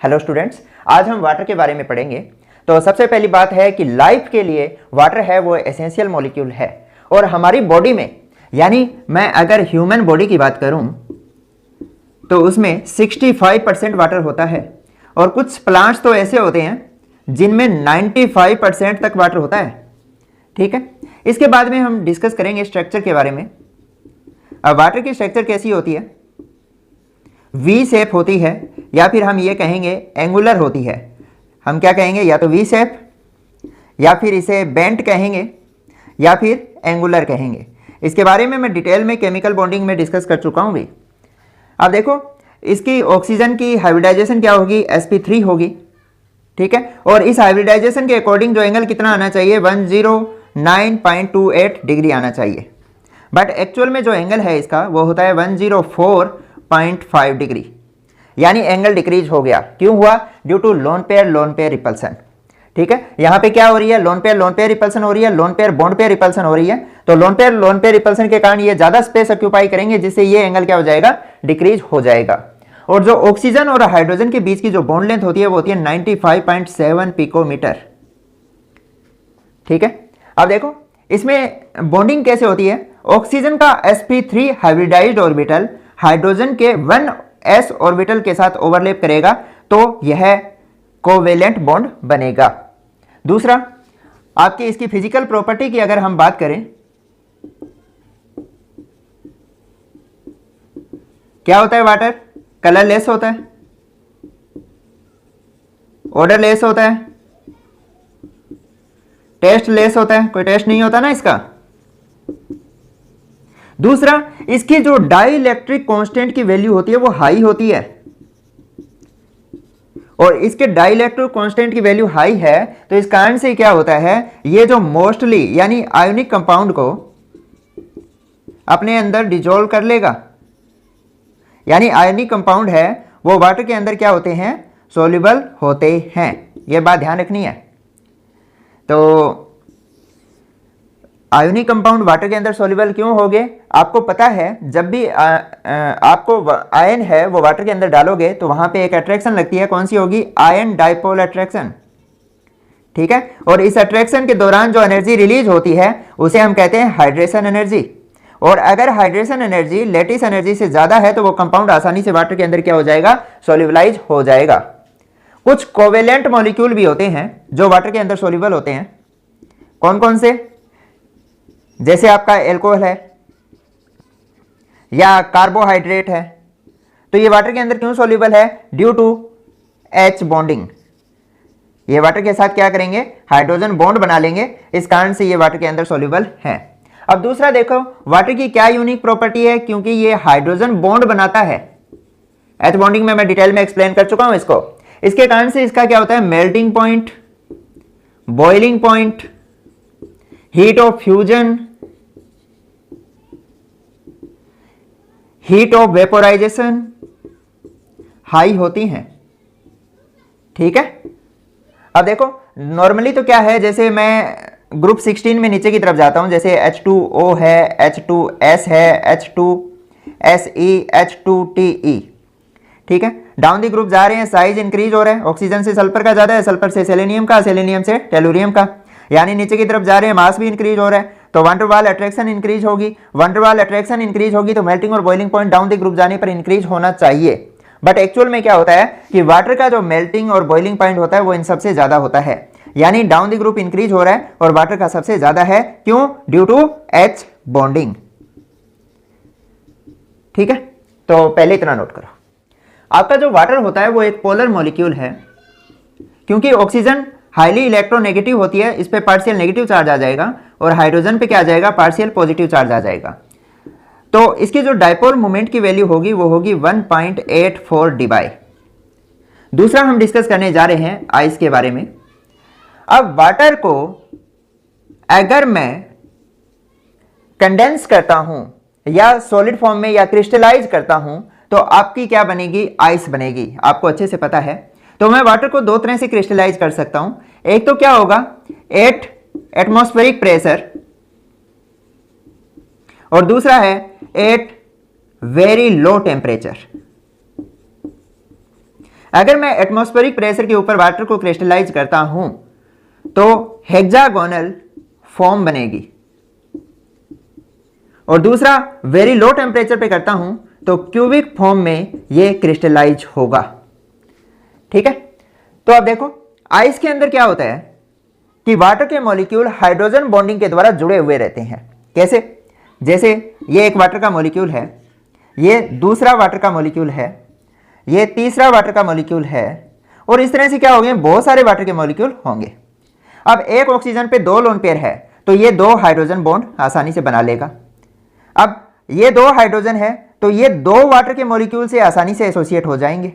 Hello students, आज हम water के बारे में पढ़ेंगे। तो सबसे पहली बात है कि लाइफ के लिए वाटर है वो एसेंशियल मॉलिक्यूल है। और हमारी बॉडी में, यानी मैं अगर ह्यूमन बॉडी की बात करूं तो उसमें 65% वाटर होता है। और कुछ प्लांट्स तो ऐसे होते हैं जिनमें 95% तक वाटर होता है। ठीक है, इसके बाद में हम डिस्कस करेंगे स्ट्रक्चर के बारे में। अब वाटर की स्ट्रक्चर कैसी होती है? वी शेप होती है, या फिर हम ये कहेंगे एंगुलर होती है। हम क्या कहेंगे, या तो वी शेप, या फिर इसे बेंट कहेंगे, या फिर एंगुलर कहेंगे। इसके बारे में मैं डिटेल में केमिकल बॉन्डिंग में डिस्कस कर चुका हूँ भी। अब देखो, इसकी ऑक्सीजन की हाइब्रिडाइजेशन क्या होगी, sp3 होगी। ठीक है, और इस हाइब्रिडाइजेशन के अकॉर्डिंग जो एंगल कितना आना चाहिए, 109.28 डिग्री आना चाहिए। बट एक्चुअल में जो एंगल है इसका वो होता है 104.5 डिग्री, यानी एंगल डिक्रीज हो गया। क्यों हुआ? Due to lone pair repulsion. ठीक है, यहाँ पे क्या हो रही है, लोन पेयर रिपल्सन हो रही है, lone pair bond pair repulsion हो रही है। तो लोन पेयर रिपल्सन के कारण ये ज्यादा स्पेस ऑक्यूपाई करेंगे, जिससे ये एंगल क्या हो जाएगा, डिक्रीज हो जाएगा। और जो ऑक्सीजन और हाइड्रोजन के बीच की जो बॉन्ड लेंथ होती है वो होती है 95.7 पिकोमीटर। ठीक है, अब देखो इसमें बॉन्डिंग कैसे होती है। ऑक्सीजन का sp3 हाइब्रिडाइज्ड ऑर्बिटल हाइड्रोजन के 1s ऑर्बिटल के साथ ओवरलैप करेगा, तो यह कोवेलेंट बॉन्ड बनेगा। दूसरा, आपकी इसकी फिजिकल प्रॉपर्टी की अगर हम बात करें, क्या होता है वाटर? कलरलेस होता है, ऑर्डरलेस होता है, टेस्टलेस होता है, कोई टेस्ट नहीं होता ना इसका। दूसरा, इसकी जो डाइइलेक्ट्रिक कांस्टेंट की वैल्यू होती है वो हाई होती है। और इसके डाइइलेक्ट्रिक कांस्टेंट की वैल्यू हाई है, तो इस कारण से क्या होता है, ये जो मोस्टली यानी आयोनिक कंपाउंड को अपने अंदर डिसॉल्व कर लेगा। यानी आयोनिक कंपाउंड है वो वाटर के अंदर क्या होते हैं, सॉल्युबल होते हैं। यह बात ध्यान रखनी है। तो आयोनिक कंपाउंड वाटर के अंदर सॉल्युबल क्यों हो गए? आपको पता है, जब भी आपको आयन है वो वाटर के अंदर डालोगे तो वहां पे एक अट्रैक्शन लगती है। कौन सी होगी? Ion dipole attraction. ठीक है, और इस अट्रैक्शन के दौरान जो एनर्जी रिलीज होती है उसे हम कहते हैं हाइड्रेशन एनर्जी। और अगर हाइड्रेशन एनर्जी लेटिस एनर्जी से ज्यादा है तो वो कंपाउंड आसानी से वाटर के अंदर क्या हो जाएगा, सॉल्युबलाइज हो जाएगा। कुछ कोवेलेंट मॉलिक्यूल भी होते हैं जो वाटर के अंदर सॉल्युबल होते हैं। कौन कौन से? जैसे आपका एल्कोहल है या कार्बोहाइड्रेट है, तो ये वाटर के अंदर क्यों सॉल्युबल है? Due to H bonding. ये वाटर के साथ क्या करेंगे, हाइड्रोजन बॉन्ड बना लेंगे, इस कारण से ये वाटर के अंदर सॉल्युबल है। अब दूसरा देखो, वाटर की क्या यूनिक प्रॉपर्टी है, क्योंकि ये हाइड्रोजन बॉन्ड बनाता है। H बॉन्डिंग में मैं डिटेल में एक्सप्लेन कर चुका हूं इसको। इसके कारण से इसका क्या होता है, melting point, boiling point, heat of fusion, heat of vaporisation high होती हैं। ठीक है, अब देखो नॉर्मली तो क्या है, जैसे मैं ग्रुप 16 में नीचे की तरफ जाता हूं, जैसे H2O है, H2S है, H2Se, H2Te। ठीक है, डाउन दी ग्रुप जा रहे हैं, साइज इंक्रीज हो रहा है। ऑक्सीजन से सल्फर का ज्यादा है, सल्फर से सेलेनियम का, सेलेनियम से टेलुरियम का, यानी नीचे की तरफ जा रहे हैं, मास भी इंक्रीज हो रहा है। तो वंडरवाल अट्रैक्शन इंक्रीज होगी, वंडरवाल अट्रैक्शन इंक्रीज होगी तो मेल्टिंग और boiling point down the group जाने पर इंक्रीज होना चाहिए। बट एक्चुअल में क्या होता है कि वाटर का जो मेल्टिंग और बॉइलिंग पॉइंट होता है वो इन सबसे ज्यादा होता है, यानी डाउन द ग्रुप इंक्रीज हो रहा है और वाटर का सबसे ज्यादा है। क्यों? Due to H bonding. ठीक है, तो पहले इतना नोट करो। आपका जो वाटर होता है वो एक पोलर मॉलिक्यूल है, क्योंकि ऑक्सीजन हाईली इलेक्ट्रोनेगेटिव होती है, इस पे पार्शियल नेगेटिव चार्ज आ जाएगा, और हाइड्रोजन पे क्या आ जाएगा, पार्शियल पॉजिटिव चार्ज आ जाएगा। तो इसकी जो डाइपोल मोमेंट की वैल्यू होगी वो होगी 1.84 डिबाई। दूसरा हम डिस्कस करने जा रहे हैं आइस के बारे में। अब वाटर को अगर मैं कंडेंस करता हूं या सॉलिड फॉर्म में या क्रिस्टलाइज करता हूं तो आपकी क्या बनेगी, आइस बनेगी। आपको अच्छे से पता है। तो मैं वाटर को दो तरह से क्रिस्टलाइज कर सकता हूं। एक तो क्या होगा, 8 एटमॉस्फेरिक प्रेशर, और दूसरा है 8 वेरी लो टेम्परेचर। अगर मैं एटमॉस्फेरिक प्रेशर के ऊपर वाटर को क्रिस्टलाइज करता हूं तो हेक्सागोनल फॉर्म बनेगी, और दूसरा वेरी लो टेम्परेचर पे करता हूं तो क्यूबिक फॉर्म में ये क्रिस्टलाइज होगा। ठीक है, तो अब देखो आइस के अंदर क्या होता है कि वाटर के मॉलिक्यूल हाइड्रोजन बॉन्डिंग के द्वारा जुड़े हुए रहते हैं। कैसे? जैसे ये एक वाटर का मॉलिक्यूल है, ये दूसरा वाटर का मॉलिक्यूल है, ये तीसरा वाटर का मॉलिक्यूल है, और इस तरह से क्या होंगे, बहुत सारे वाटर के मॉलिक्यूल होंगे। अब एक ऑक्सीजन पे 2 लोन पेयर है तो ये 2 हाइड्रोजन बॉन्ड आसानी से बना लेगा। अब ये 2 हाइड्रोजन है तो ये 2 वाटर के मॉलिक्यूल से आसानी से एसोसिएट हो जाएंगे।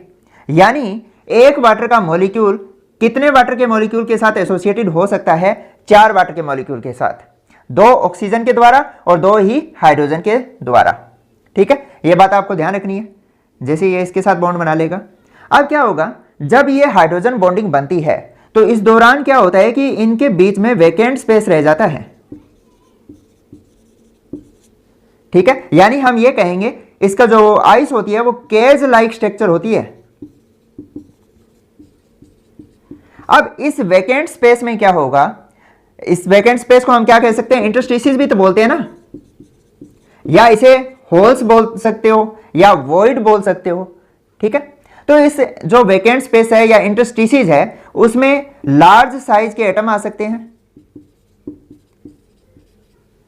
यानी एक वाटर का मॉलिक्यूल कितने वाटर के मॉलिक्यूल के साथ एसोसिएटेड हो सकता है? 4 वाटर के मॉलिक्यूल के साथ, 2 ऑक्सीजन के द्वारा और 2 ही हाइड्रोजन के द्वारा। ठीक है, यह बात आपको ध्यान रखनी है। जैसे ये इसके साथ बॉन्ड बना लेगा, अब क्या होगा, जब ये हाइड्रोजन बॉन्डिंग बनती है तो इस दौरान क्या होता है कि इनके बीच में वैकेंट स्पेस रह जाता है। ठीक है, यानी हम ये कहेंगे इसका जो आइस होती है वो केज लाइक स्ट्रक्चर होती है। अब इस वैकेंट स्पेस में क्या होगा, इस वैकेंट स्पेस को हम क्या कह सकते हैं? इंटरस्टिशियस भी तो बोलते हैं ना, या इसे होल्स बोल सकते हो या वॉइड बोल सकते हो। ठीक है, तो इस जो वैकेंट स्पेस है या इंटरस्टिशियस है उसमें लार्ज साइज के एटम आ सकते हैं,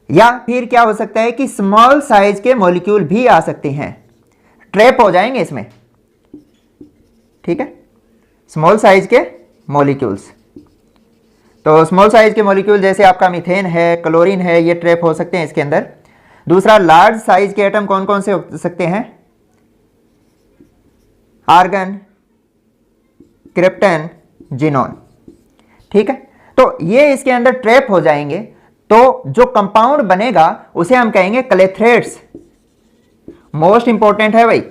या फिर क्या हो सकता है कि स्मॉल साइज के मॉलिक्यूल भी आ सकते हैं, ट्रैप हो जाएंगे इसमें। ठीक है, स्मॉल साइज के मॉलिक्यूल्स, तो स्मॉल साइज के मॉलिक्यूल जैसे आपका मीथेन है, क्लोरीन है, ये ट्रैप हो सकते हैं इसके अंदर। दूसरा, लार्ज साइज के एटम कौन कौन से हो सकते हैं? Argon, krypton, xenon. ठीक है, तो ये इसके अंदर ट्रैप हो जाएंगे, तो जो कंपाउंड बनेगा उसे हम कहेंगे क्लेथ्रेट्स। मोस्ट इंपॉर्टेंट है भाई,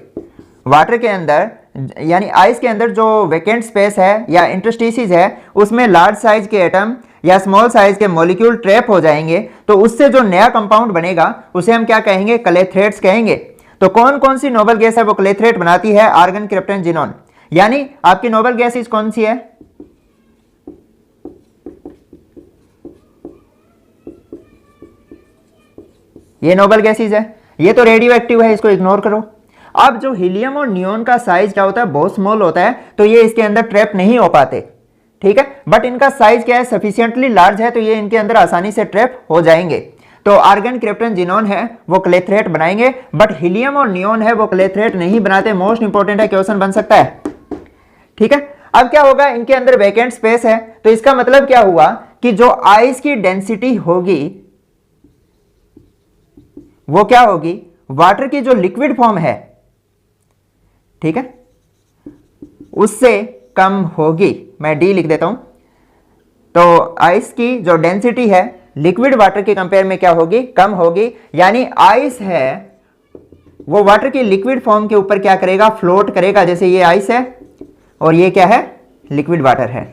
वाटर के अंदर यानी आइस के अंदर जो वैकेंट स्पेस है या इंटरस्टिशियस है उसमें लार्ज साइज के एटम या स्मॉल साइज के मॉलिक्यूल ट्रैप हो जाएंगे, तो उससे जो नया कंपाउंड बनेगा उसे हम क्या कहेंगे? क्लेथ्रेट्स कहेंगे। तो कौन कौन सी नोबल गैस है वो क्लेथ्रेट बनाती है? Argon, krypton, xenon. यानी आपकी नोबल गैसेस कौन सी है? ये नोबल गैसेस है, ये तो रेडियो एक्टिव है, इसको इग्नोर करो। अब जो हीलियम और नियोन का साइज क्या होता है? बहुत स्मॉल होता है, तो ये इसके अंदर ट्रैप नहीं हो पाते। ठीक है, बट इनका साइज क्या है? सफिशिएंटली लार्ज है, तो ये इनके अंदर आसानी से ट्रैप हो जाएंगे। तो आर्गन, क्रिप्टन, जिनोन है वो क्लेथ्रेट बनाएंगे, बट हीलियम और नियोन है वो क्लेथ्रेट नहीं बनाते। मोस्ट इंपॉर्टेंट है, क्वेश्चन बन सकता है। ठीक है, अब क्या होगा, इनके अंदर वैकेंट स्पेस है, तो इसका मतलब क्या हुआ कि जो आइस की डेंसिटी होगी वो क्या होगी? वाटर की जो लिक्विड फॉर्म है, ठीक है, उससे कम होगी। मैं डी लिख देता हूं। तो आइस की जो डेंसिटी है लिक्विड वाटर के कंपेयर में क्या होगी? कम होगी। यानी आइस है वो वाटर की लिक्विड फॉर्म के ऊपर क्या करेगा? फ्लोट करेगा। जैसे ये आइस है और ये क्या है? लिक्विड वाटर है,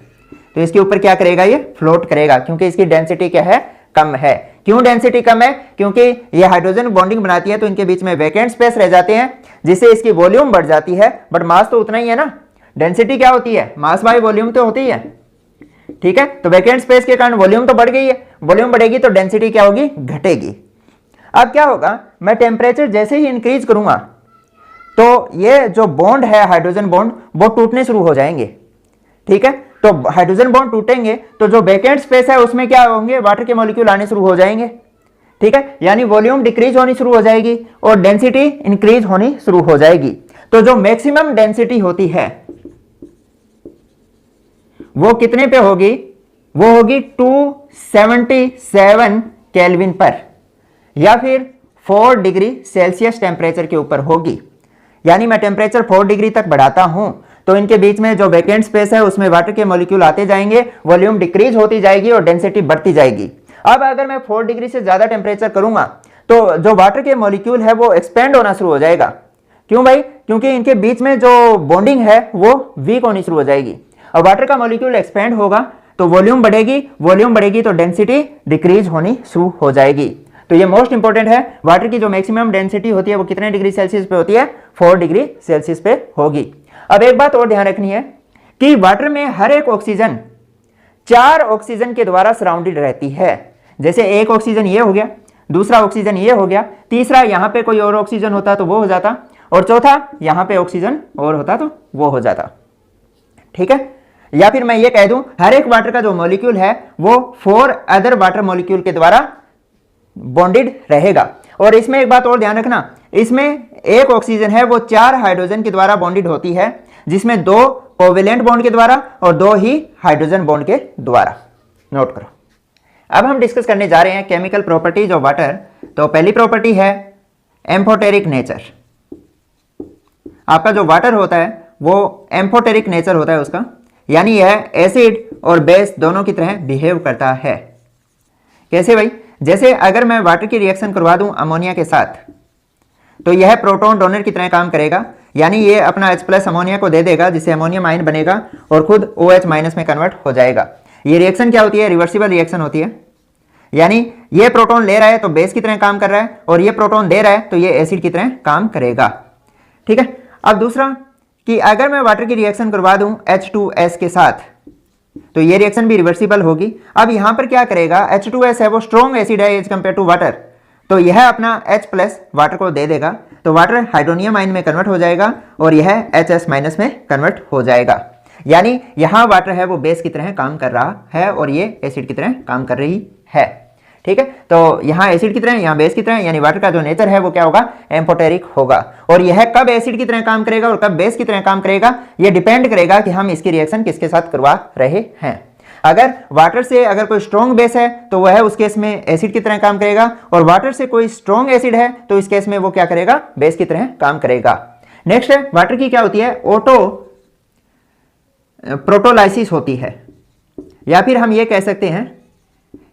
तो इसके ऊपर क्या करेगा? ये फ्लोट करेगा, क्योंकि इसकी डेंसिटी क्या है? कम है। क्यों डेंसिटी कम है? क्योंकि ये हाइड्रोजन बॉन्डिंग बनाती है तो इनके बीच में वैकेंट स्पेस रह जाते हैं, जिससे इसकी वॉल्यूम बढ़ जाती है, बट मास तो उतना ही है ना। डेंसिटी क्या होती है? मास बाय वॉल्यूम तो होती है। ठीक है, तो वैकेंट स्पेस के कारण वॉल्यूम तो बढ़ गई है, वॉल्यूम बढ़ेगी तो डेंसिटी क्या होगी? घटेगी। अब क्या होगा, मैं टेम्परेचर जैसे ही इंक्रीज करूंगा तो ये जो बॉन्ड है हाइड्रोजन बॉन्ड वो टूटने शुरू हो जाएंगे। ठीक है, तो हाइड्रोजन बॉन्ड टूटेंगे तो जो वैकेंट स्पेस है उसमें क्या होंगे? वाटर के मॉलिक्यूल आने शुरू हो जाएंगे। ठीक है, यानी वॉल्यूम डिक्रीज होनी शुरू हो जाएगी और डेंसिटी इंक्रीज होनी शुरू हो जाएगी। तो जो मैक्सिमम डेंसिटी होती है वो कितने पे होगी? वो होगी 277 केल्विन पर, या फिर 4 डिग्री सेल्सियस टेम्परेचर के ऊपर होगी। यानी मैं टेम्परेचर 4 डिग्री तक बढ़ाता हूं तो इनके बीच में जो वैकेंट स्पेस है उसमें वाटर के मॉलिक्यूल आते जाएंगे, वॉल्यूम डिक्रीज होती जाएगी और डेंसिटी बढ़ती जाएगी। अब अगर मैं 4 डिग्री से ज्यादा टेम्परेचर करूंगा तो जो वाटर के मॉलिक्यूल है वो एक्सपेंड होना शुरू हो जाएगा। क्यों भाई? क्योंकि इनके बीच में जो बॉन्डिंग है वो वीक होनी शुरू हो जाएगी। अब वाटर का मॉलिक्यूल एक्सपेंड होगा तो वॉल्यूम बढ़ेगी, वॉल्यूम बढ़ेगी तो डेंसिटी डिक्रीज होनी शुरू हो जाएगी। तो ये मोस्ट इंपॉर्टेंट है। वाटर की जो मैक्सिमम डेंसिटी होती है वो कितने डिग्री सेल्सियस पे होती है? 4 डिग्री सेल्सियस पे होगी। अब एक बात और ध्यान रखनी है कि वाटर में हर एक ऑक्सीजन 4 ऑक्सीजन के द्वारा सराउंडेड रहती है। जैसे एक ऑक्सीजन ये हो गया, दूसरा ऑक्सीजन ये हो गया, तीसरा यहां पे कोई और ऑक्सीजन होता तो वो हो जाता, और चौथा यहां पे ऑक्सीजन और होता तो वो हो जाता। ठीक है, या फिर मैं ये कह दूं हर एक वाटर का जो मॉलिक्यूल है वो 4 अदर वाटर मॉलिक्यूल के द्वारा बॉन्डेड रहेगा। और इसमें एक बात और ध्यान रखना, इसमें एक ऑक्सीजन है वो 4 हाइड्रोजन के द्वारा बॉन्डेड होती है, जिसमें 2 कोवेलेंट बॉन्ड के द्वारा और 2 ही हाइड्रोजन बॉन्ड के द्वारा। नोट करो। अब हम डिस्कस करने जा रहे हैं केमिकल प्रॉपर्टीज ऑफ वाटर। तो पहली प्रॉपर्टी है एम्फोटेरिक नेचर। आपका जो वाटर होता है वो एम्फोटेरिक नेचर होता है उसका, यानी यह एसिड और बेस दोनों की तरह बिहेव करता है। कैसे भाई? जैसे अगर मैं वाटर की रिएक्शन करवा दूं अमोनिया के साथ, तो यह प्रोटॉन डोनर की तरह काम करेगा, यानी ये अपना H+ अमोनिया को दे देगा, जिससे अमोनियम आयन बनेगा और खुद OH- में कन्वर्ट हो जाएगा। ये रिएक्शन क्या होती है? रिवर्सिबल रिएक्शन होती है, यानी ये प्रोटॉन ले रहा है तो बेस की तरह काम कर रहा है, और ये प्रोटॉन दे रहा है तो ये एसिड की तरह काम करेगा। ठीक है। अब दूसरा कि अगर मैं वाटर की रिएक्शन करवा दूं H2S के साथ, तो ये रिएक्शन भी रिवर्सिबल होगी। अब यहां पर क्या करेगा, H2S है वो स्ट्रॉन्ग एसिड है एज कंपेयर टू वाटर, तो यह अपना H+ वाटर को दे देगा, तो वाटर हाइड्रोनियम आयन में कन्वर्ट हो जाएगा और यह HS- में कन्वर्ट हो जाएगा। यानी यहां वाटर है वो बेस की तरह काम कर रहा है और ये एसिड की तरह काम कर रही है। ठीक है, तो यहां एसिड की तरह, यहां बेस की तरह, यानी वाटर का जो नेचर है वो क्या होगा? एम्फोटेरिक होगा। और यह कब एसिड की तरह काम करेगा और कब बेस की तरह काम करेगा, यह डिपेंड करेगा कि हम इसकी रिएक्शन किसके साथ करवा रहे हैं। अगर वाटर से अगर कोई स्ट्रॉन्ग बेस है तो वह उस केस में एसिड की तरह काम करेगा, और वाटर से कोई स्ट्रॉन्ग एसिड है तो इस केस में वो क्या करेगा? बेस की तरह काम करेगा। नेक्स्ट है वाटर की क्या होती है? ऑटो प्रोटोलाइसिस होती है, या फिर हम ये कह सकते हैं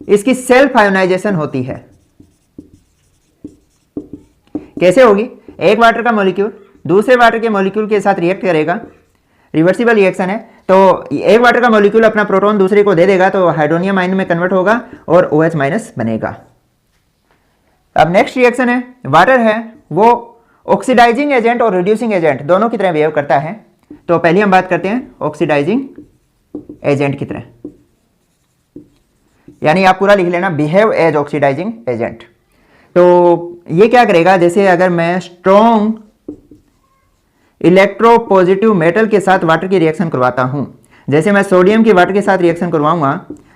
इसकी सेल्फ आयोनाइजेशन होती है। कैसे होगी? एक वाटर का मॉलिक्यूल दूसरे वाटर के मॉलिक्यूल के साथ रिएक्ट करेगा, रिवर्सिबल रिएक्शन है, तो एक वाटर का मॉलिक्यूल अपना प्रोटॉन दूसरे को दे देगा तो हाइड्रोनियम आयन में कन्वर्ट होगा और OH- बनेगा। अब नेक्स्ट रिएक्शन है, वाटर है वो ऑक्सीडाइजिंग एजेंट और रिड्यूसिंग एजेंट दोनों की तरह बिहेव करता है। तो पहले हम बात करते हैं ऑक्सीडाइजिंग एजेंट की तरह, यानी आप पूरा लिख लेना, बिहेव एज ऑक्सीडाइजिंग एजेंट। तो ये क्या करेगा? जैसे अगर मैं स्ट्रॉन्ग इलेक्ट्रोपॉजिटिव मेटल के साथ वाटर की रिएक्शन करवाता हूं, जैसे मैं सोडियम की वाटर के साथ रिएक्शन करवाऊंगा,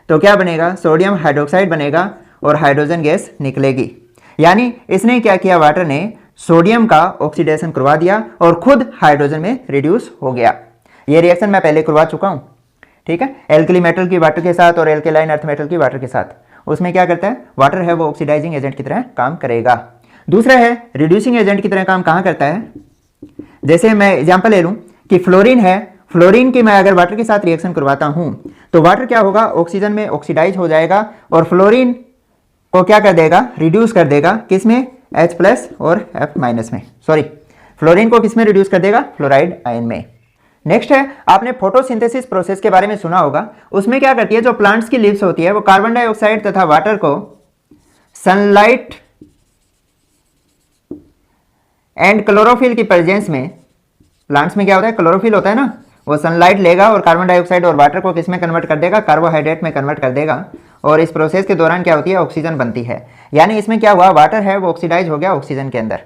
तो क्या बनेगा? सोडियम हाइड्रोक्साइड बनेगा और हाइड्रोजन गैस निकलेगी। यानी इसने क्या किया? वाटर ने सोडियम का ऑक्सीडेशन करवा दिया और खुद हाइड्रोजन में रिड्यूस हो गया। ये रिएक्शन मैं पहले करवा चुका हूं। ठीक है, एल्कली मेटल की वाटर के साथ और एल्केलाइन अर्थ मेटल की वाटर के साथ, उसमें क्या करता है? वाटर है वो ऑक्सीडाइजिंग एजेंट की तरह काम करेगा। दूसरा है रिड्यूसिंग एजेंट की तरह काम कहां करता है? जैसे मैं एग्जांपल ले लूं कि फ्लोरीन है, फ्लोरीन की मैं अगर वाटर के साथ रिएक्शन करवाता हूं तो वाटर क्या होगा? ऑक्सीजन में ऑक्सीडाइज हो जाएगा और फ्लोरीन को क्या कर देगा? रिड्यूस कर देगा। किस में? H+ और F- में, सॉरी, फ्लोरीन को किस में रिड्यूस कर देगा? फ्लोराइड आयन में। नेक्स्ट है, आपने फोटोसिंथेसिस प्रोसेस के बारे में सुना होगा। उसमें क्या करती है? जो प्लांट्स की लीव्स होती है वो कार्बन डाइऑक्साइड तथा वाटर को सनलाइट एंड क्लोरोफिल की प्रेजेंस में, प्लांट्स में क्या होता है? क्लोरोफिल होता है ना, वो सनलाइट लेगा और कार्बन डाइऑक्साइड और वाटर को किस में कन्वर्ट कर देगा? कार्बोहाइड्रेट में कन्वर्ट कर देगा, और इस प्रोसेस के दौरान क्या होती है? ऑक्सीजन बनती है। यानी इसमें क्या हुआ? वाटर है वो ऑक्सीडाइज हो गया ऑक्सीजन के अंदर।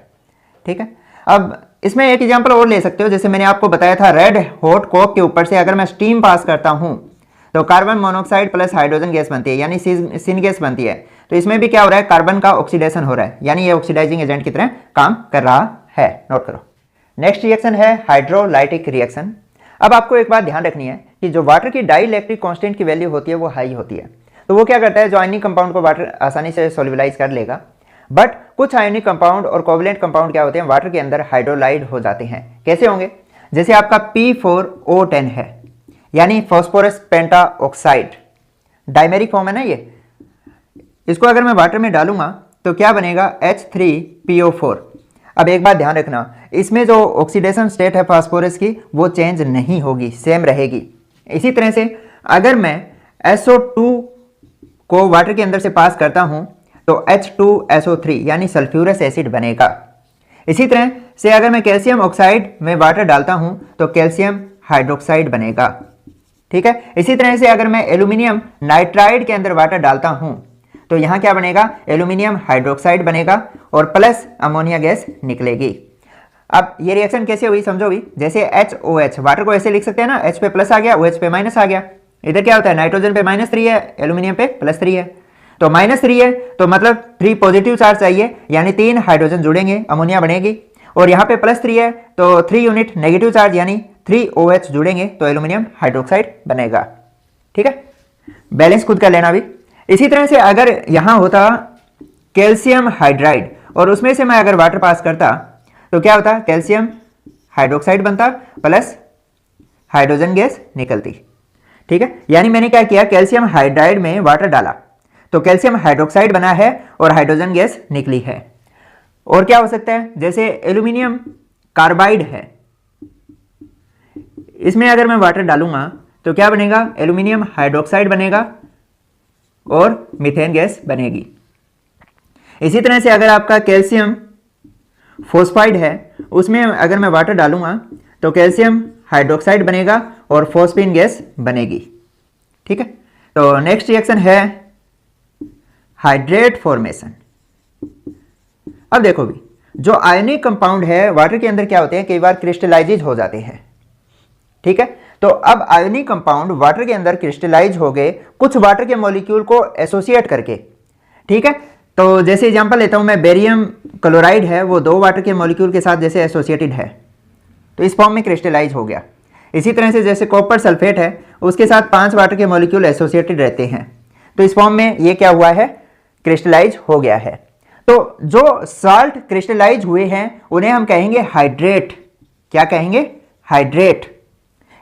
ठीक है, अब इसमें एक एग्जांपल और ले सकते हो, जैसे मैंने आपको बताया था रेड हॉट कोक के ऊपर से अगर मैं स्टीम पास करता हूं तो carbon monoxide plus hydrogen gas बनती है, यानी सिन गैस बनती है। तो इसमें भी क्या हो रहा है? कार्बन का ऑक्सीडेशन हो रहा है, यानी ये ऑक्सीडाइजिंग एजेंट की तरह काम कर रहा है। नोट करो। नेक्स्ट रिएक्शन है हाइड्रोलाइटिक रिएक्शन। अब आपको एक बात ध्यान रखनी है कि जो वाटर की डाइइलेक्ट्रिक कांस्टेंट की वैल्यू होती है वो हाई होती है, तो वो क्या करता है? जो आयनिक कंपाउंड को वाटर आसानी से सोल्यूबलाइज कर लेगा। बट कुछ आयनिक कंपाउंड और कोवलेंट कंपाउंड क्या होते हैं? वाटर के अंदर हाइड्रोलाइड हो जाते हैं। कैसे होंगे? जैसे आपका P4O10 है, यानी फास्फोरस पेंटा ऑक्साइड, डाइमेरिक फॉर्म है ना ये। इसको अगर मैं वाटर में डालूंगा तो क्या बनेगा? H3PO4। अब एक बात ध्यान रखना, इसमें जो ऑक्सीडेशन स्टेट है फास्फोरस की वो चेंज नहीं होगी, सेम रहेगी। इसी तरह से अगर मैं SO2 को वाटर के अंदर से पास करता हूं तो H2SO3 यानी सल्फ्यूरस एसिड बनेगा। इसी तरह से अगर मैं कैल्शियम ऑक्साइड में वाटर डालता हूं तो कैल्शियम हाइड्रोक्साइड बनेगा। ठीक है, इसी तरह से अगर मैं एल्यूमिनियम नाइट्राइड के अंदर वाटर डालता हूं तो यहां क्या बनेगा, एल्यूमिनियम हाइड्रोक्साइड बनेगा और प्लस अमोनिया गैस निकलेगी। अब ये रिएक्शन कैसे हुई समझो भी, जैसे HOH वाटर को ऐसे लिख सकते हैं ना, H पे प्लस आ गया, OH पे माइनस आ गया। इधर क्या होता है, नाइट्रोजन पे -3 है, एल्यूमिनियम पे +3 है, तो -3 है तो मतलब 3 पॉजिटिव चार्ज चाहिए, यानी 3 हाइड्रोजन जुड़ेंगे, अमोनिया बनेगी। और यहाँ पे +3 है तो 3 यूनिट नेगेटिव चार्ज यानी 3 OH जुड़ेंगे तो एल्यूमिनियम हाइड्रोक्साइड बनेगा। ठीक है, बैलेंस खुद कर लेना भी। इसी तरह से अगर यहाँ होता कैल्शियम हाइड्राइड और उसमें से मैं अगर वाटर पास करता तो क्या होता, कैल्शियम हाइड्रोक्साइड बनता प्लस हाइड्रोजन गैस निकलती। ठीक है, यानी मैंने क्या किया, कैल्शियम हाइड्राइड में वाटर डाला तो कैल्शियम हाइड्रोक्साइड बना है और हाइड्रोजन गैस निकली है। और क्या हो सकता है, जैसे एल्यूमिनियम कार्बाइड है, इसमें अगर मैं वाटर डालूंगा तो क्या बनेगा, एल्यूमिनियम हाइड्रोक्साइड बनेगा और मीथेन गैस बनेगी। इसी तरह से अगर आपका कैल्शियम फोस्फाइड है, उसमें अगर मैं वाटर डालूंगा तो कैल्शियम हाइड्रोक्साइड बनेगा और फोस्फीन गैस बनेगी। ठीक है, तो नेक्स्ट रिएक्शन है हाइड्रेट फॉर्मेशन। अब देखो भी, जो आयनिक कंपाउंड है वाटर के अंदर क्या होते हैं, कई बार क्रिस्टलाइज हो जाते हैं। ठीक है, तो अब आयनिक कंपाउंड वाटर के अंदर क्रिस्टलाइज हो गए कुछ वाटर के मॉलिक्यूल को एसोसिएट करके। ठीक है, तो जैसे एग्जांपल लेता हूं मैं, बेरियम क्लोराइड है, वो 2 वाटर के मॉलिक्यूल के साथ जैसे एसोसिएटेड है तो इस फॉर्म में क्रिस्टलाइज हो गया। इसी तरह से जैसे कॉपर सल्फेट है, उसके साथ 5 वाटर के मॉलिक्यूल एसोसिएटेड रहते हैं तो इस फॉर्म में ये क्या हुआ है, क्रिस्टलाइज हो गया है। तो जो साल्ट क्रिस्टलाइज हुए हैं उन्हें हम कहेंगे हाइड्रेट। क्या कहेंगे, हाइड्रेट,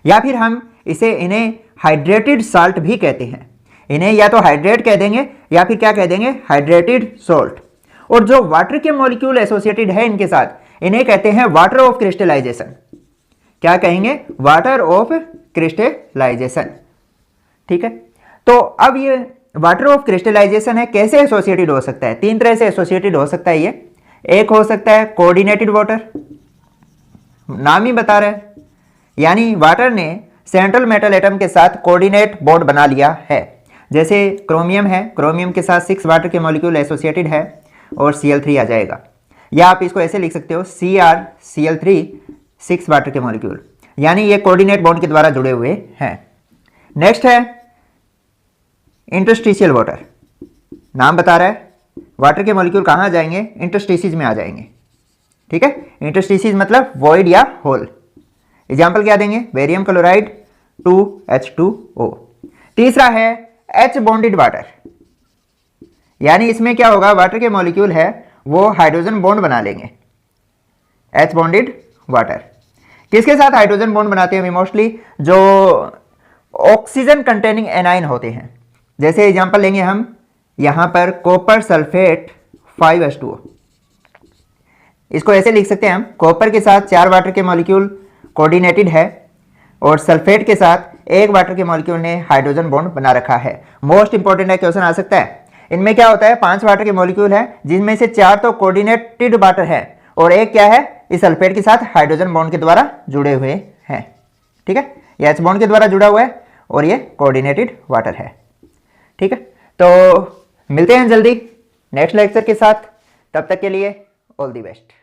या फिर हम इन्हें हाइड्रेटेड साल्ट भी कहते हैं। इन्हें या तो हाइड्रेट कह देंगे या फिर क्या कह देंगे, हाइड्रेटेड सॉल्ट। और जो वाटर के मॉलिक्यूल एसोसिएटेड है इनके साथ, इन्हें कहते हैं वाटर ऑफ क्रिस्टलाइजेशन। क्या कहेंगे, वाटर ऑफ क्रिस्टलाइजेशन। ठीक है, तो अब ये वाटर ऑफ क्रिस्टलाइजेशन है, कैसे एसोसिएटेड हो सकता है, 3 तरह से एसोसिएटेड हो सकता है ये। एक हो सकता है कोऑर्डिनेटेड वाटर, नाम ही बता रहा है, यानी वाटर ने सेंट्रल मेटल एटम के साथ कोऑर्डिनेट बॉन्ड बना लिया है। जैसे क्रोमियम है, क्रोमियम के साथ 6 वाटर के मॉलिक्यूल एसोसिएटेड है और Cl3 आ जाएगा, या आप इसको ऐसे लिख सकते हो CrCl3 6 वाटर के मॉलिक्यूल, यानी ये कोऑर्डिनेट बॉन्ड के द्वारा जुड़े हुए हैं। नेक्स्ट है इंटरस्टिशियल वाटर, नाम बता रहा है वाटर के मॉलिक्यूल कहाँ आ जाएंगे, इंटरस्टिशियस में आ जाएंगे। ठीक है, इंटरस्टिशियस मतलब वॉइड या होल। एग्जाम्पल क्या देंगे, बेरियम क्लोराइड 2H2O। तीसरा है H बॉन्डेड वाटर, यानी इसमें क्या होगा, वाटर के मॉलिक्यूल है वो हाइड्रोजन बॉन्ड बना लेंगे। H बॉन्डेड वाटर किसके साथ हाइड्रोजन बॉन्ड बनाते हैं, मोस्टली जो ऑक्सीजन कंटेनिंग एनाइन होते हैं। जैसे एग्जांपल लेंगे हम यहां पर कॉपर सल्फेट 5H2O, इसको ऐसे लिख सकते हैं हम, कॉपर के साथ 4 वाटर के मॉलिक्यूल कोऑर्डिनेटेड है और सल्फेट के साथ 1 वाटर के मॉलिक्यूल ने हाइड्रोजन बॉन्ड बना रखा है। मोस्ट इंपॉर्टेंट है, क्वेश्चन आ सकता है। इनमें क्या होता है, 5 वाटर के मॉलिक्यूल है जिनमें से 4 तो कोऑर्डिनेटेड वाटर है और एक क्या है, इस सल्फेट के साथ हाइड्रोजन बॉन्ड के द्वारा जुड़े हुए हैं। ठीक है, ये H बॉन्ड के द्वारा जुड़ा हुआ है और ये कोऑर्डिनेटेड वाटर है। ठीक है, तो मिलते हैं जल्दी नेक्स्ट लेक्चर के साथ, तब तक के लिए ऑल द बेस्ट।